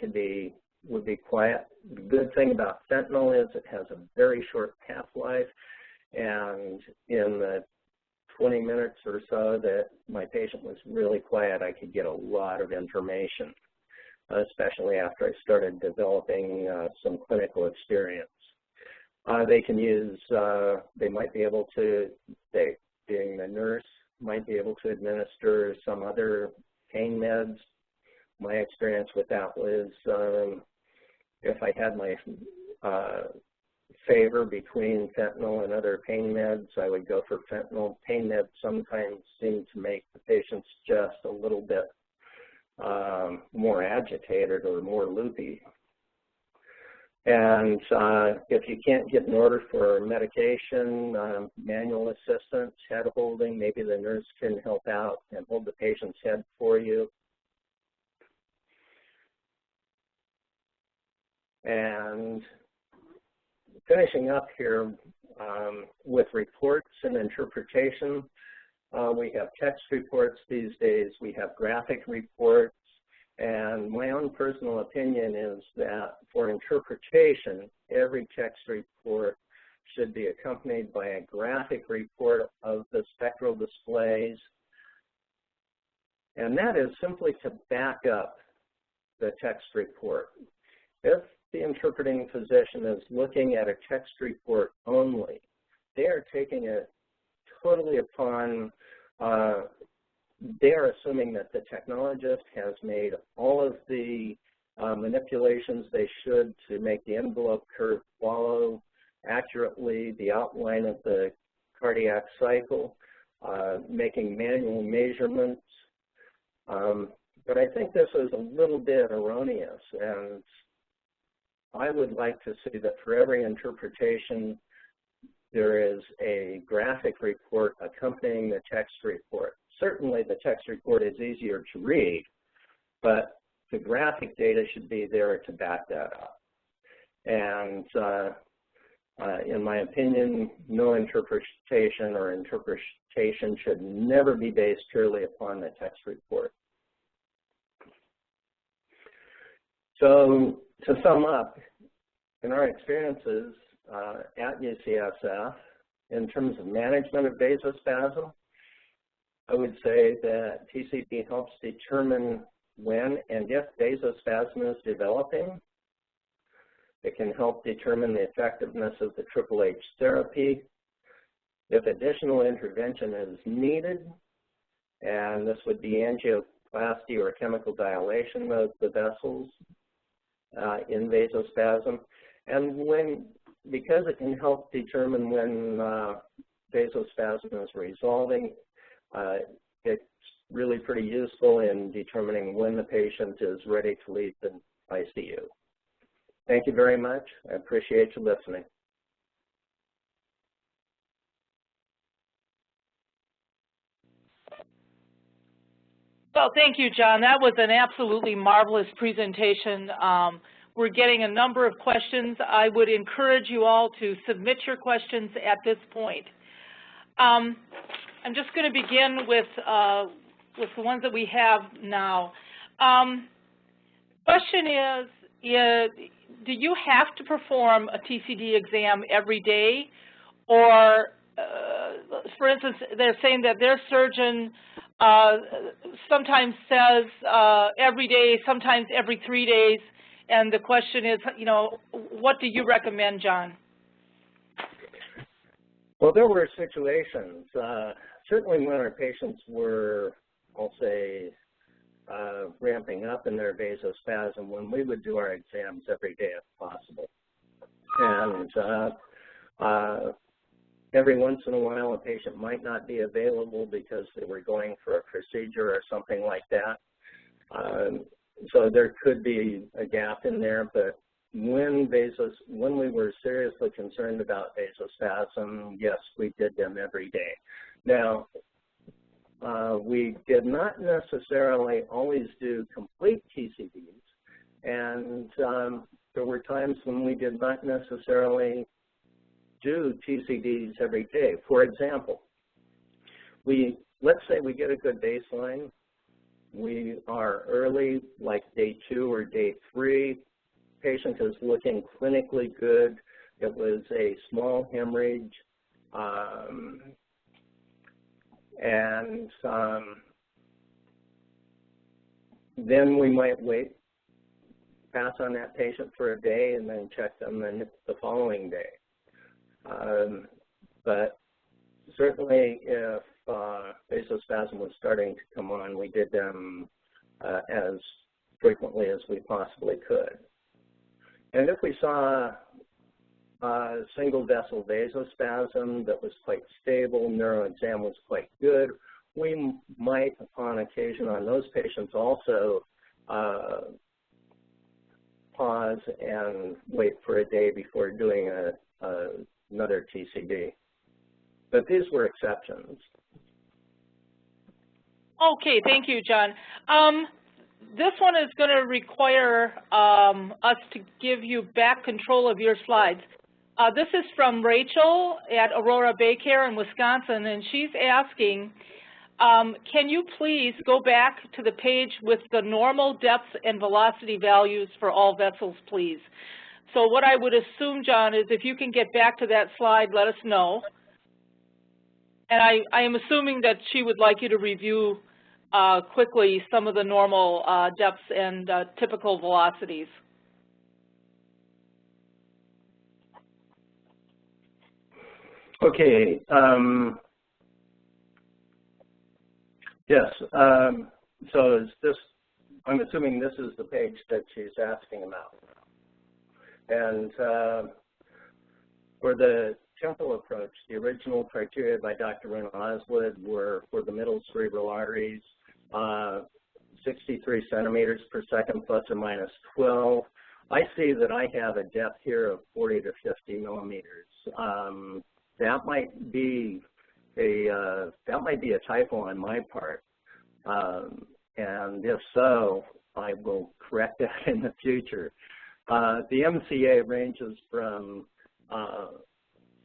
would be quiet. The good thing about fentanyl is it has a very short half-life, and in the 20 minutes or so that my patient was really quiet, I could get a lot of information, especially after I started developing some clinical experience. They can use, they might be able to, being the nurse, might be able to administer some other pain meds. My experience with that was if I had my favor between fentanyl and other pain meds, I would go for fentanyl. Pain meds sometimes seem to make the patients just a little bit more agitated or more loopy. And if you can't get an order for medication, manual assistance, head holding, maybe the nurse can help out and hold the patient's head for you. And finishing up here with reports and interpretation, we have text reports these days, we have graphic reports, And my own personal opinion is that for interpretation, every text report should be accompanied by a graphic report of the spectral displays. And that is simply to back up the text report. If the interpreting physician is looking at a text report only, they are taking it totally upon, they are assuming that the technologist has made all of the manipulations they should to make the envelope curve follow accurately the outline of the cardiac cycle, making manual measurements. But I think this is a little bit erroneous, and I would like to see that for every interpretation, there is a graphic report accompanying the text report. Certainly the text report is easier to read, but the graphic data should be there to back that up. And in my opinion, no interpretation or interpretation should never be based purely upon the text report. So to sum up, in our experiences at UCSF, in terms of management of vasospasm, I would say that TCD helps determine when and if vasospasm is developing. It can help determine the effectiveness of the Triple H therapy. If additional intervention is needed, and this would be angioplasty or chemical dilation of the vessels in vasospasm, and because it can help determine when vasospasm is resolving, it's really pretty useful in determining when the patient is ready to leave the ICU. Thank you very much. I appreciate you listening. Well, thank you, John. That was an absolutely marvelous presentation. We're getting a number of questions. I would encourage you all to submit your questions at this point. I'm just going to begin with the ones that we have now. Question is, do you have to perform a TCD exam every day? Or, for instance, they're saying that their surgeon sometimes says every day, sometimes every 3 days, and the question is, what do you recommend, John? Well, there were situations, certainly when our patients were, I'll say, ramping up in their vasospasm, when we would do our exams every day if possible. And every once in a while, a patient might not be available because they were going for a procedure or something like that. So there could be a gap in there, but when we were seriously concerned about vasospasm, yes, we did them every day. Now, we did not necessarily always do complete TCDs, and there were times when we did not necessarily do TCDs every day. For example, let's say we get a good baseline. We are early, like day 2 or day 3. Patient is looking clinically good. It was a small hemorrhage. Then we might pass on that patient for a day and then check them the following day. But certainly if vasospasm was starting to come on, we did them as frequently as we possibly could. And if we saw single vessel vasospasm that was quite stable, neuro exam was quite good, we might, upon occasion on those patients, also pause and wait for a day before doing another TCD. But these were exceptions. Okay, thank you, John. This one is going to require us to give you back control of your slides. This is from Rachel at Aurora Baycare in Wisconsin, and she's asking, Can you please go back to the page with the normal depth and velocity values for all vessels, please? So what I would assume, John, is if you can get back to that slide, let us know. And I am assuming that she would like you to review quickly some of the normal depths and typical velocities. Okay. Yes. So is this? I'm assuming this is the page that she's asking about. And for the temporal approach, the original criteria by Dr. Renaud Oswood were for the middle cerebral arteries, 63 centimeters per second plus or minus 12. I see that I have a depth here of 40 to 50 millimeters. That might be a typo on my part, and if so, I will correct that in the future. The MCA ranges from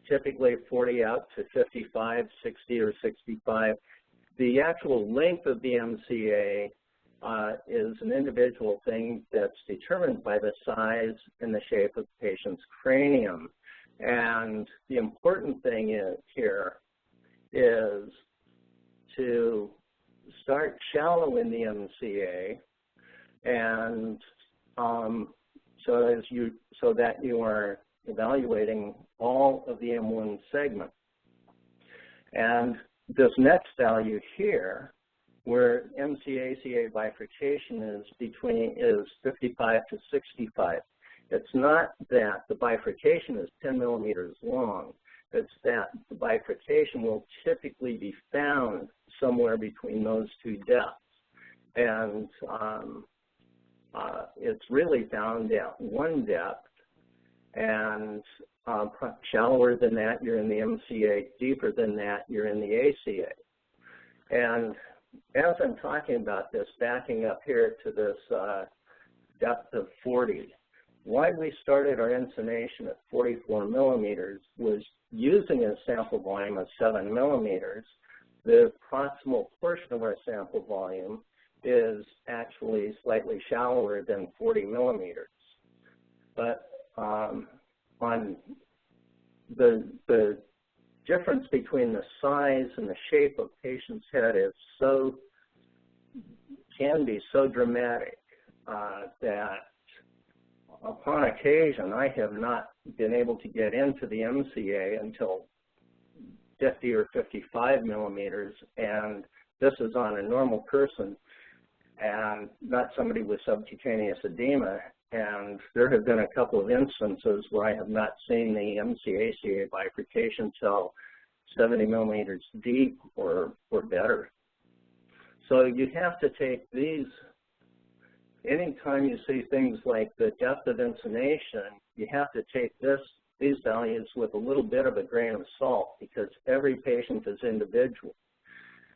typically 40 out to 55, 60, or 65. The actual length of the MCA is an individual thing that's determined by the size and the shape of the patient's cranium. And the important thing here is to start shallow in the MCA, and so that you are evaluating all of the M1 segment. And this next value here, where MCA-ACA bifurcation is 55 to 65. It's not that the bifurcation is 10 millimeters long. It's that the bifurcation will typically be found somewhere between those two depths. And it's really found at one depth, and shallower than that, you're in the MCA. Deeper than that, you're in the ACA. And as I'm talking about this, backing up here to this depth of 40, why we started our insonation at 44 millimeters was using a sample volume of 7 millimeters. The proximal portion of our sample volume is actually slightly shallower than 40 millimeters. But on the difference between the size and the shape of patient's head can be so dramatic that upon occasion I have not been able to get into the MCA until 50 or 55 millimeters, and this is on a normal person and not somebody with subcutaneous edema. And there have been a couple of instances where I have not seen the MCA-ACA bifurcation till 70 millimeters deep or better. So you have to take these, anytime you see things like the depth of insonation, you have to take these values with a little bit of a grain of salt, because every patient is individual.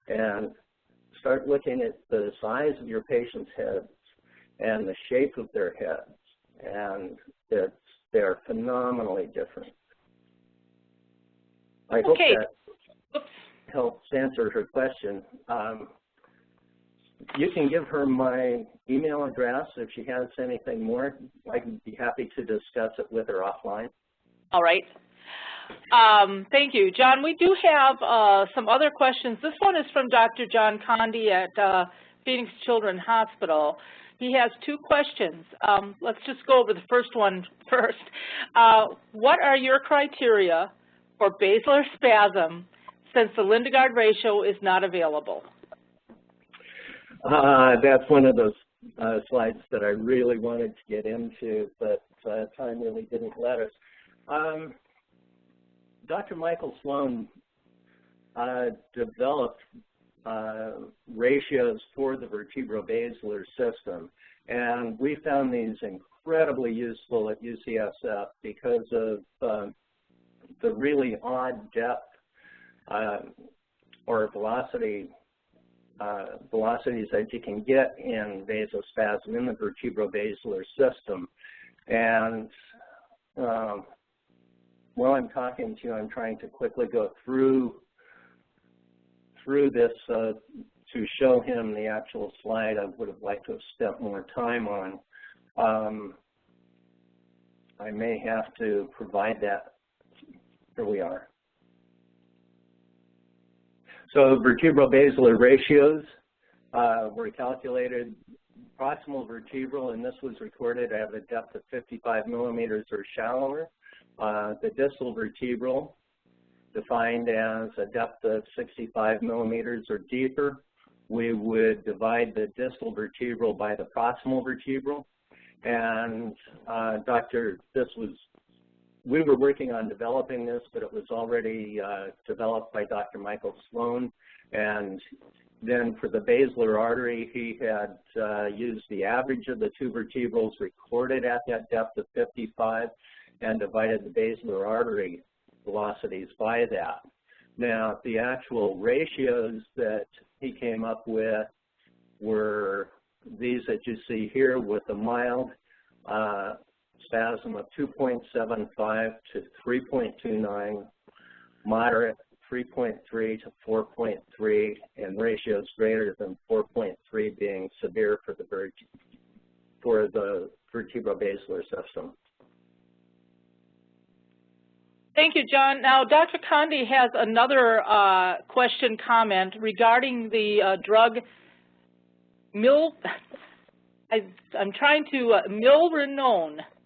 And start looking at the size of your patient's heads and the shape of their heads, and they're phenomenally different. I hope that helps answer her question. You can give her my email address if she has anything more. I'd be happy to discuss it with her offline. All right. Thank you. John, we do have some other questions. This one is from Dr. John Condi at Phoenix Children's Hospital. He has two questions. Let's just go over the first one first. What are your criteria for basilar spasm since the Lindegaard ratio is not available? That's one of those slides that I really wanted to get into, but time really didn't let us. Dr. Michael Sloan developed ratios for the vertebrobasilar system, and we found these incredibly useful at UCSF because of the really odd depth or velocities that you can get in vasospasm in the vertebrobasilar system. And while I'm talking to you, I'm trying to quickly go through through this to show him the actual slide I would have liked to have spent more time on. I may have to provide that. Here we are. So vertebral basilar ratios were calculated. Proximal vertebral, and this was recorded at a depth of 55 millimeters or shallower. The distal vertebral, defined as a depth of 65 millimeters or deeper. We would divide the distal vertebral by the proximal vertebral. And we were working on developing this, but it was already developed by Dr. Michael Sloan. And then for the basilar artery, he had used the average of the two vertebrals recorded at that depth of 55 and divided the basilar artery velocities by that. Now, the actual ratios that he came up with were these that you see here, with a mild spasm of 2.75 to 3.29, moderate 3.3 to 4.3, and ratios greater than 4.3 being severe for the vertebrobasilar system. Thank you, John. Now, Dr. Condi has another question, comment regarding the drug milrinone,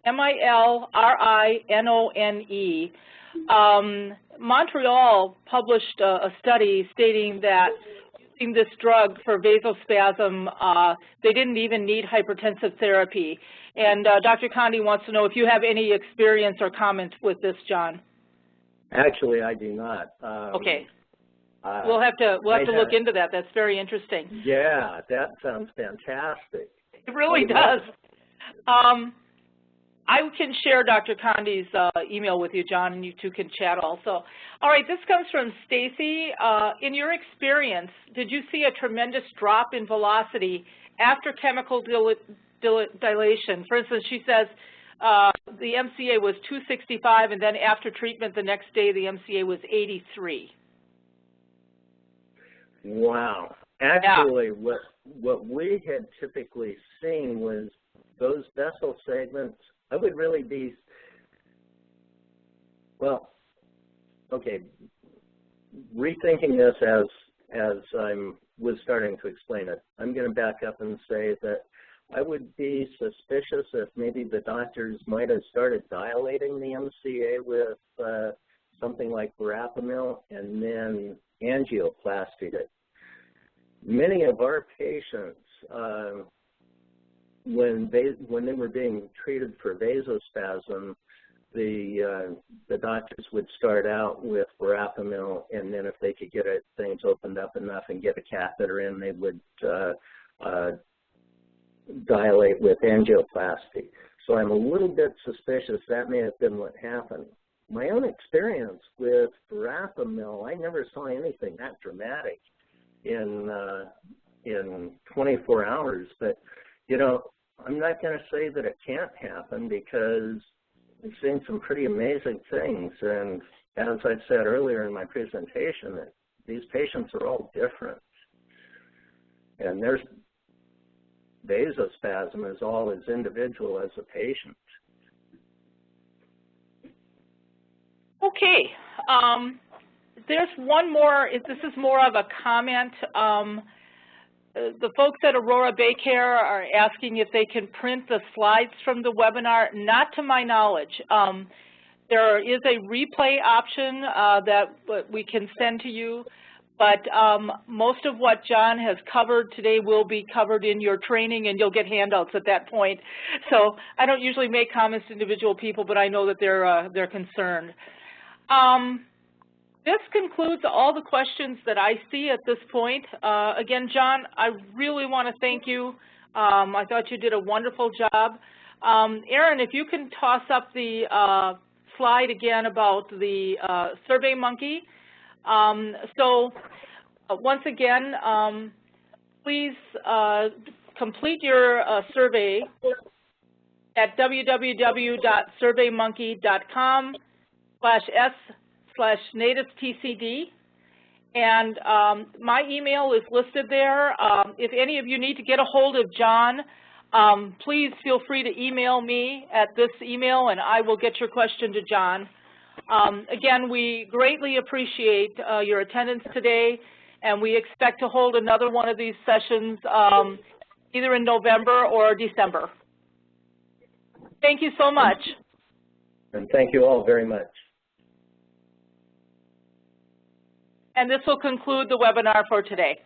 M-I-L-R-I-N-O-N-E. Montreal published a study stating that using this drug for vasospasm, they didn't even need hypertensive therapy. And Dr. Condi wants to know if you have any experience or comments with this, John. Actually, I do not. Okay. We'll have to look into that. That's very interesting. Yeah, that sounds fantastic. It really does. I can share Dr. Condi's email with you, John, and you two can chat also. All right, this comes from Stacy. In your experience, did you see a tremendous drop in velocity after chemical dilation? For instance, she says the MCA was 265, and then after treatment the next day the MCA was 83. Wow. Actually, yeah. What we had typically seen was those vessel segments, I would really be, well, okay, rethinking this as I was starting to explain it, I'm going to back up and say that I would be suspicious if maybe the doctors might have started dilating the MCA with something like verapamil and then angioplasty it. Many of our patients, when they were being treated for vasospasm, the doctors would start out with verapamil, and then if they could get things opened up enough and get a catheter in, they would dilate with angioplasty. So I'm a little bit suspicious that may have been what happened. My own experience with verapamil, I never saw anything that dramatic in 24 hours, but you know, I'm not going to say that it can't happen because I've seen some pretty amazing things, and as I said earlier in my presentation, that these patients are all different, and their vasospasm is all as individual as a patient. Okay. There's one more, this is more of a comment. The folks at Aurora Baycare are asking if they can print the slides from the webinar. Not to my knowledge. There is a replay option that we can send to you, but most of what John has covered today will be covered in your training, and you'll get handouts at that point. So I don't usually make comments to individual people, but I know that they're concerned. This concludes all the questions that I see at this point. Again, John, I really want to thank you. I thought you did a wonderful job. Aaron, if you can toss up the slide again about the Survey Monkey. So once again, please complete your survey at www.surveymonkey.com/s/Natus TCD, And my email is listed there. If any of you need to get a hold of John, please feel free to email me at this email, and I will get your question to John. Again, we greatly appreciate your attendance today, and we expect to hold another one of these sessions either in November or December. Thank you so much. And thank you all very much. And this will conclude the webinar for today.